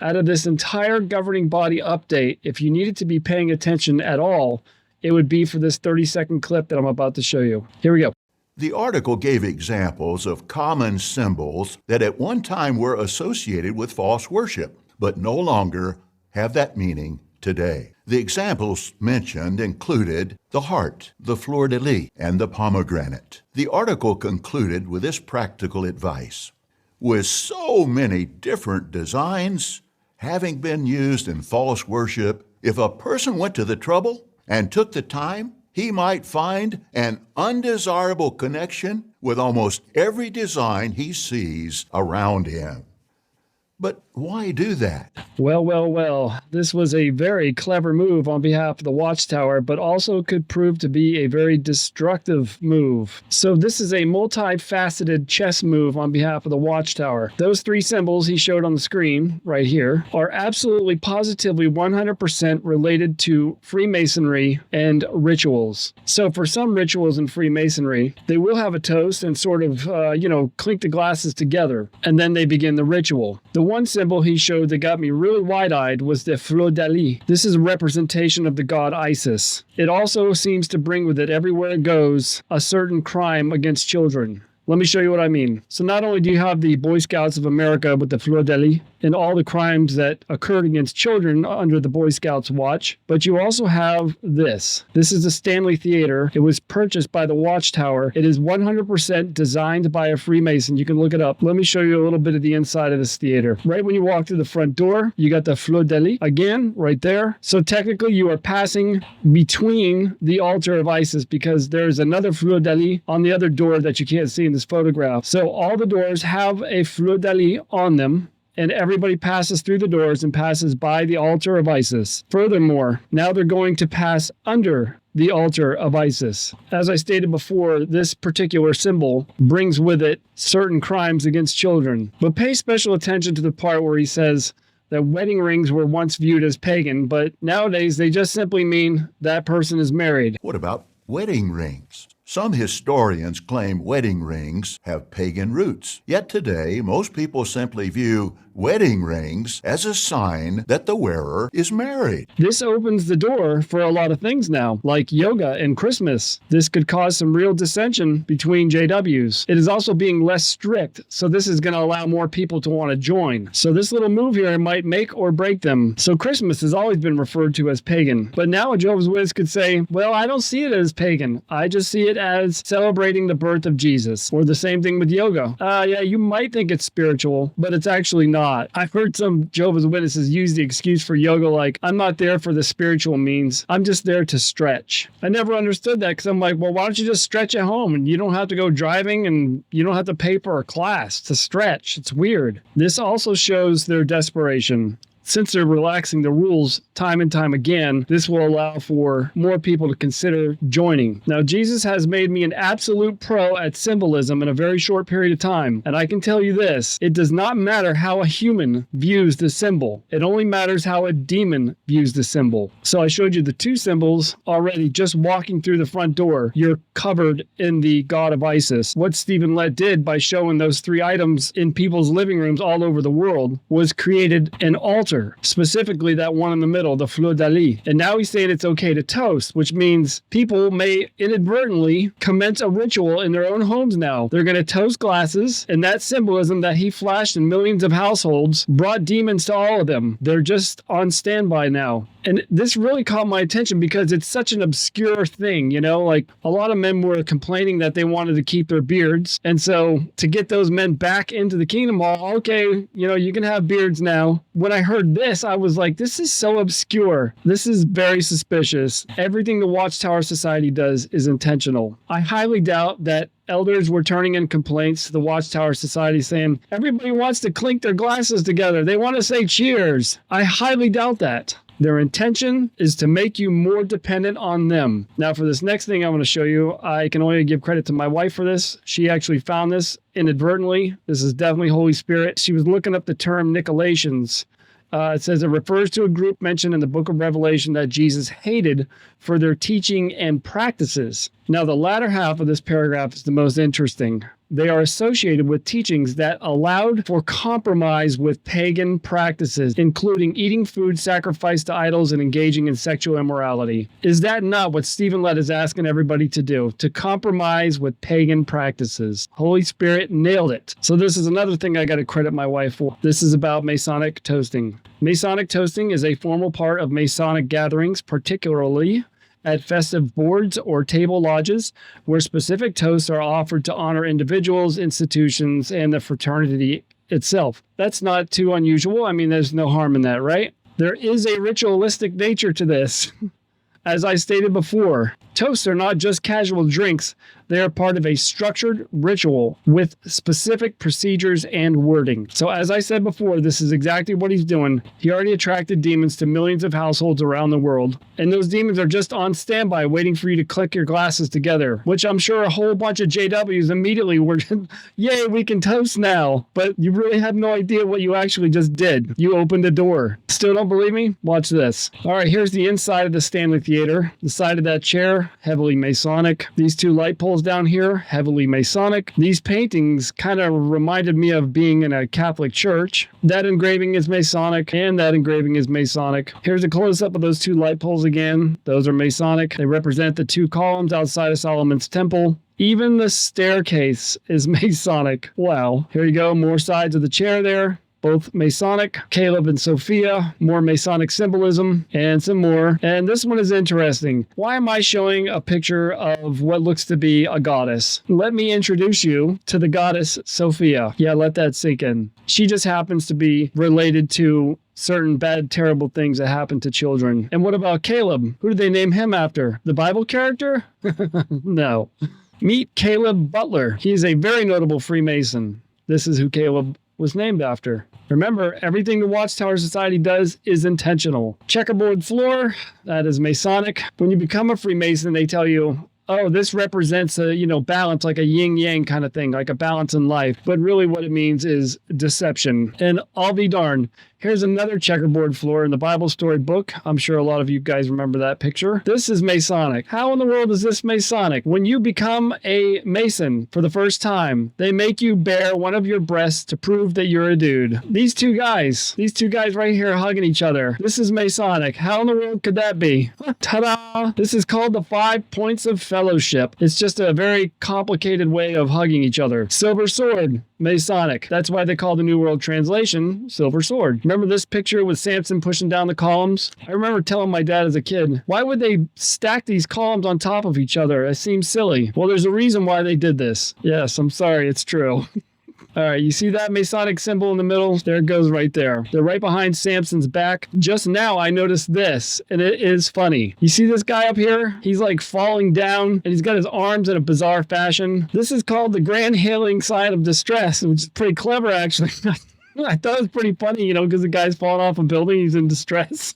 Out of this entire governing body update, if you needed to be paying attention at all, it would be for this 30-second clip that I'm about to show you. Here we go. The article gave examples of common symbols that at one time were associated with false worship, but no longer have that meaning today. The examples mentioned included the heart, the fleur-de-lis, and the pomegranate. The article concluded with this practical advice. With so many different designs having been used in false worship, if a person went to the trouble and took the time, he might find an undesirable connection with almost every design he sees around him. But why do that? Well. This was a very clever move on behalf of the Watchtower, but also could prove to be a very destructive move. So this is a multifaceted chess move on behalf of the Watchtower. Those three symbols he showed on the screen right here are absolutely positively 100% related to Freemasonry and rituals. So for some rituals in Freemasonry, they will have a toast and sort of, clink the glasses together, and then they begin the ritual. The one symbol he showed that got me really wide-eyed was the fleur-de-lis. This is a representation of the god Isis. It also seems to bring with it, everywhere it goes, a certain crime against children. Let me show you what I mean. So not only do you have the Boy Scouts of America with the fleur-de-lis and all the crimes that occurred against children under the Boy Scouts watch, but you also have this. This is the Stanley Theater. It was purchased by the Watchtower. It is 100% designed by a Freemason. You can look it up. Let me show you a little bit of the inside of this theater. Right when you walk through the front door, you got the fleur-de-lis again right there. So technically you are passing between the altar of Isis because there's another fleur-de-lis on the other door that you can't see in this photograph. So all the doors have a fleur-de-lis on them, and everybody passes through the doors and passes by the altar of Isis. Furthermore, now they're going to pass under the altar of Isis. As I stated before, this particular symbol brings with it certain crimes against children. But pay special attention to the part where he says that wedding rings were once viewed as pagan, but nowadays they just simply mean that person is married. What about wedding rings? Some historians claim wedding rings have pagan roots. Yet today, most people simply view wedding rings as a sign that the wearer is married. This opens the door for a lot of things now, like yoga and Christmas. This could cause some real dissension between JWs. It is also being less strict, so this is going to allow more people to want to join. So this little move here might make or break them. So Christmas has always been referred to as pagan, but now a Jehovah's Witness could say, well, I don't see it as pagan. I just see it as celebrating the birth of Jesus. Or the same thing with yoga. Yeah, you might think it's spiritual, but it's actually not. I've heard some Jehovah's Witnesses use the excuse for yoga like, I'm not there for the spiritual means. I'm just there to stretch. I never understood that because I'm like, well, why don't you just stretch at home and you don't have to go driving and you don't have to pay for a class to stretch. It's weird. This also shows their desperation. Since they're relaxing the rules time and time again, this will allow for more people to consider joining. Now, Jesus has made me an absolute pro at symbolism in a very short period of time. And I can tell you this, it does not matter how a human views the symbol. It only matters how a demon views the symbol. So I showed you the two symbols already just walking through the front door. You're covered in the god of Isis. What Stephen Lett did by showing those three items in people's living rooms all over the world was created an altar. Specifically that one in the middle, the fleur-de-lis. And now he's saying it's okay to toast, which means people may inadvertently commence a ritual in their own homes now. They're going to toast glasses, and that symbolism that he flashed in millions of households brought demons to all of them. They're just on standby now. And this really caught my attention because it's such an obscure thing, like a lot of men were complaining that they wanted to keep their beards. And so to get those men back into the Kingdom Hall, okay, you can have beards now. When I heard this, I was like, this is so obscure. This is very suspicious. Everything the Watchtower Society does is intentional. I highly doubt that elders were turning in complaints to the Watchtower Society saying, everybody wants to clink their glasses together. They want to say cheers. I highly doubt that. Their intention is to make you more dependent on them. Now, for this next thing I'm going to show you, I can only give credit to my wife for this. She actually found this inadvertently. This is definitely Holy Spirit. She was looking up the term Nicolaitans. It says it refers to a group mentioned in the book of Revelation that Jesus hated for their teaching and practices. Now, the latter half of this paragraph is the most interesting. They are associated with teachings that allowed for compromise with pagan practices, including eating food sacrificed to idols and engaging in sexual immorality. Is that not what Stephen Lett is asking everybody to do? To compromise with pagan practices. Holy Spirit nailed it. So this is another thing I got to credit my wife for. This is about Masonic toasting. Masonic toasting is a formal part of Masonic gatherings, particularly at festive boards or table lodges, where specific toasts are offered to honor individuals, institutions, and the fraternity itself. That's not too unusual. I mean, there's no harm in that, right? There is a ritualistic nature to this. As I stated before, toasts are not just casual drinks. They are part of a structured ritual with specific procedures and wording. So as I said before, this is exactly what he's doing. He already attracted demons to millions of households around the world. And those demons are just on standby waiting for you to click your glasses together, which I'm sure a whole bunch of JWs immediately were, yay, we can toast now. But you really have no idea what you actually just did. You opened a door. Still don't believe me? Watch this. All right, here's the inside of the Stanley Theater. The side of that chair, heavily Masonic. These two light poles down here, heavily Masonic. These paintings kind of reminded me of being in a Catholic church. That engraving is Masonic, and that engraving is Masonic. Here's a close-up of those two light poles again. Those are Masonic. They represent the two columns outside of Solomon's temple. Even the staircase is Masonic. Wow. Here you go, more sides of the chair there. Both Masonic, Caleb and Sophia, more Masonic symbolism, and some more. And this one is interesting. Why am I showing a picture of what looks to be a goddess? Let me introduce you to the goddess Sophia. Yeah, let that sink in. She just happens to be related to certain bad, terrible things that happen to children. And what about Caleb? Who did they name him after? The Bible character? No. Meet Caleb Butler. He's a very notable Freemason. This is who Caleb was named after. Remember, everything the Watchtower Society does is intentional. Checkerboard floor, that is Masonic. When you become a Freemason, they tell you, oh, this represents a, balance, like a yin-yang kind of thing, like a balance in life. But really what it means is deception. And I'll be darned, here's another checkerboard floor in the Bible story book. I'm sure a lot of you guys remember that picture. This is Masonic. How in the world is this Masonic? When you become a Mason for the first time, they make you bare one of your breasts to prove that you're a dude. These two guys right here hugging each other. This is Masonic. How in the world could that be? Ta-da! This is called the 5 points of fellowship. It's just a very complicated way of hugging each other. Silver sword, Masonic. That's why they call the New World Translation Silver Sword. Remember this picture with Samson pushing down the columns? I remember telling my dad as a kid, why would they stack these columns on top of each other? It seems silly. Well, there's a reason why they did this. Yes, I'm sorry, it's true. All right, you see that Masonic symbol in the middle? There it goes right there. They're right behind Samson's back. Just now, I noticed this, and it is funny. You see this guy up here? He's like falling down, and he's got his arms in a bizarre fashion. This is called the Grand Hailing Sign of Distress, which is pretty clever, actually. I thought it was pretty funny, because the guy's falling off a building, he's in distress.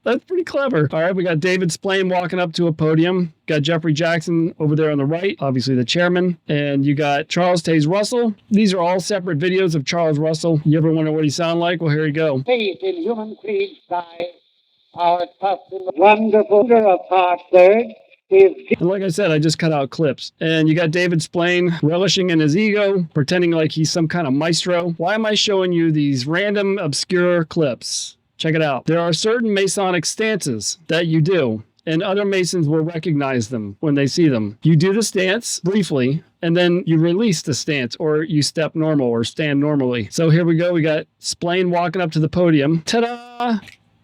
That's pretty clever. All right, we got David Splane walking up to a podium. Got Jeffrey Jackson over there on the right, obviously the chairman. And you got Charles Taze Russell. These are all separate videos of Charles Russell. You ever wonder what he sound like? Well, here you go. Faith in human creed by our trust in the wonderful of part third. And like I said, I just cut out clips. And you got David Splane relishing in his ego, pretending like he's some kind of maestro. Why am I showing you these random, obscure clips? Check it out. There are certain Masonic stances that you do, and other Masons will recognize them when they see them. You do the stance briefly, and then you release the stance, or you step normal or stand normally. So here we go. We got Splane walking up to the podium. Ta-da!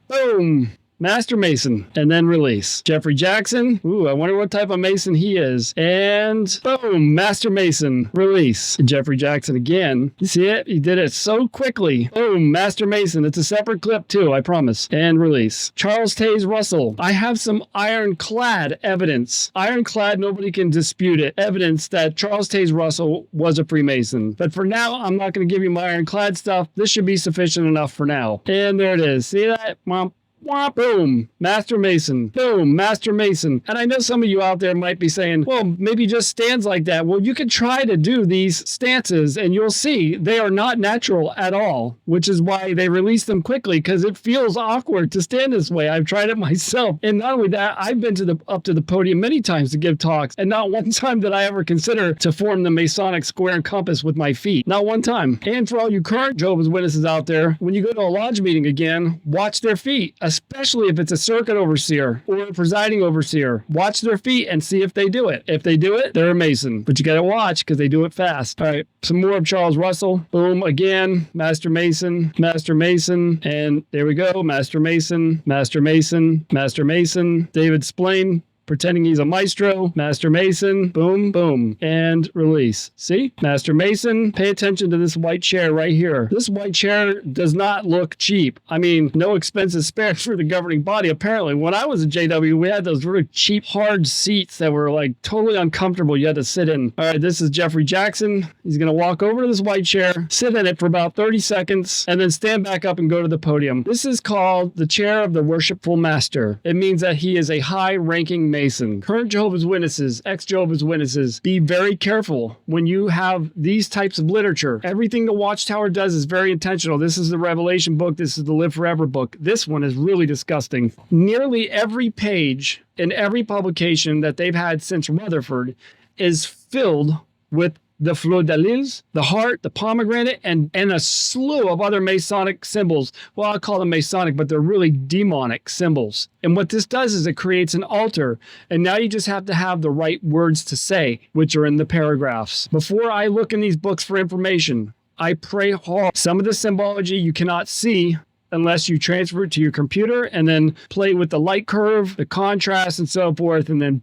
Boom! Master Mason, and then release. Jeffrey Jackson, ooh, I wonder what type of Mason he is. And boom, Master Mason, release. Jeffrey Jackson again. You see it? He did it so quickly. Boom, Master Mason. It's a separate clip too, I promise. And release. Charles Taze Russell. I have some ironclad evidence. Ironclad, nobody can dispute it. Evidence that Charles Taze Russell was a Freemason. But for now, I'm not going to give you my ironclad stuff. This should be sufficient enough for now. And there it is. See that? Mom. Wah, boom, Master Mason. Boom, Master Mason. And I know some of you out there might be saying, well, maybe just stands like that. Well, you can try to do these stances and you'll see they are not natural at all, which is why they release them quickly because it feels awkward to stand this way. I've tried it myself. And not only that, I've been up to the podium many times to give talks, and not one time did I ever consider to form the Masonic square and compass with my feet. Not one time. And for all you current Jehovah's Witnesses out there, when you go to a lodge meeting again, watch their feet, especially if it's a circuit overseer or a presiding overseer. Watch their feet and see if they do it. If they do it, they're a Mason. But you got to watch because they do it fast. All right, some more of Charles Russell. Boom, again, Master Mason, Master Mason, and there we go, Master Mason, Master Mason, Master Mason, David Splain, pretending he's a maestro, Master Mason, boom, boom, and release. See? Master Mason, pay attention to this white chair right here. This white chair does not look cheap. I mean, no expenses spared for the governing body. Apparently, when I was at JW, we had those really cheap, hard seats that were like totally uncomfortable. You had to sit in. All right, this is Jeffrey Jackson. He's going to walk over to this white chair, sit in it for about 30 seconds, and then stand back up and go to the podium. This is called the chair of the worshipful master. It means that he is a high-ranking Mason. Current Jehovah's Witnesses, ex-Jehovah's Witnesses, be very careful when you have these types of literature. Everything the Watchtower does is very intentional. This is the Revelation book. This is the Live Forever book. This one is really disgusting. Nearly every page in every publication that they've had since Rutherford is filled with the fleur de lis, the heart, the pomegranate, and a slew of other Masonic symbols. Well, I call them Masonic, but they're really demonic symbols. And what this does is it creates an altar. And now you just have to have the right words to say, which are in the paragraphs. Before I look in these books for information, I pray hard. Some of the symbology you cannot see unless you transfer it to your computer and then play with the light curve, the contrast, and so forth, and then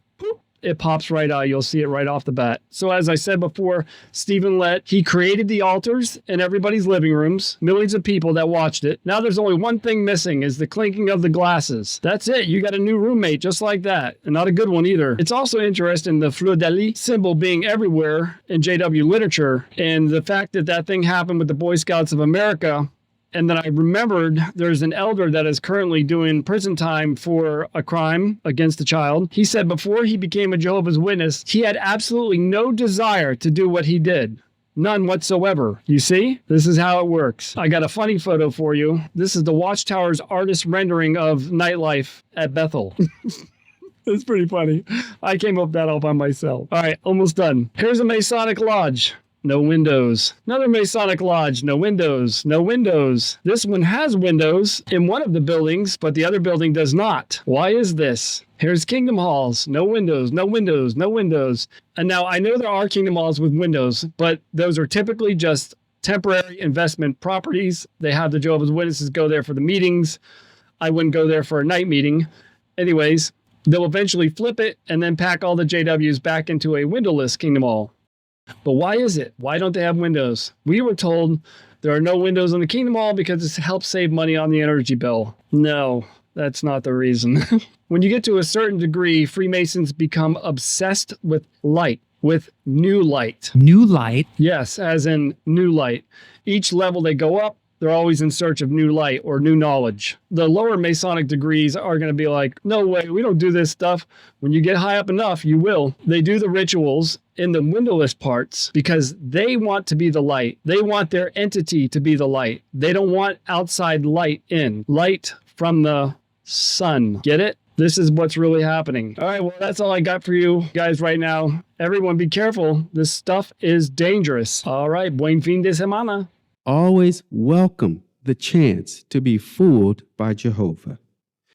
it pops right out. You'll see it right off the bat. So as I said before, Stephen Lett, he created the altars in everybody's living rooms, millions of people that watched it. Now there's only one thing missing is the clinking of the glasses. That's it. You got a new roommate just like that. And not a good one either. It's also interesting the fleur de lis symbol being everywhere in JW literature, and the fact that that thing happened with the Boy Scouts of America. And then I remembered there's an elder that is currently doing prison time for a crime against a child. He said before he became a Jehovah's Witness, he had absolutely no desire to do what he did. None whatsoever. You see? This is how it works. I got a funny photo for you. This is the Watchtower's artist rendering of nightlife at Bethel. It's pretty funny. I came up with that all by myself. All right, almost done. Here's a Masonic lodge. No windows. Another Masonic lodge. No windows. No windows. This one has windows in one of the buildings, but the other building does not. Why is this? Here's Kingdom Halls. No windows. No windows. No windows. And now I know there are Kingdom Halls with windows, but those are typically just temporary investment properties. They have the Jehovah's Witnesses go there for the meetings. I wouldn't go there for a night meeting. Anyways, they'll eventually flip it and then pack all the JWs back into a windowless Kingdom Hall. But why is it? Why don't they have windows? We were told there are no windows in the Kingdom Hall because it helps save money on the energy bill. No, that's not the reason. When you get to a certain degree, Freemasons become obsessed with light, with new light. New light? Yes, as in new light. Each level they go up, they're always in search of new light or new knowledge. The lower Masonic degrees are going to be like, no way, we don't do this stuff. When you get high up enough, you will. They do the rituals in the windowless parts because they want to be the light. They want their entity to be the light. They don't want outside light in. Light from the sun. Get it? This is what's really happening. All right, well, that's all I got for you guys right now. Everyone be careful. This stuff is dangerous. All right, buen fin de semana. Always welcome the chance to be fooled by Jehovah.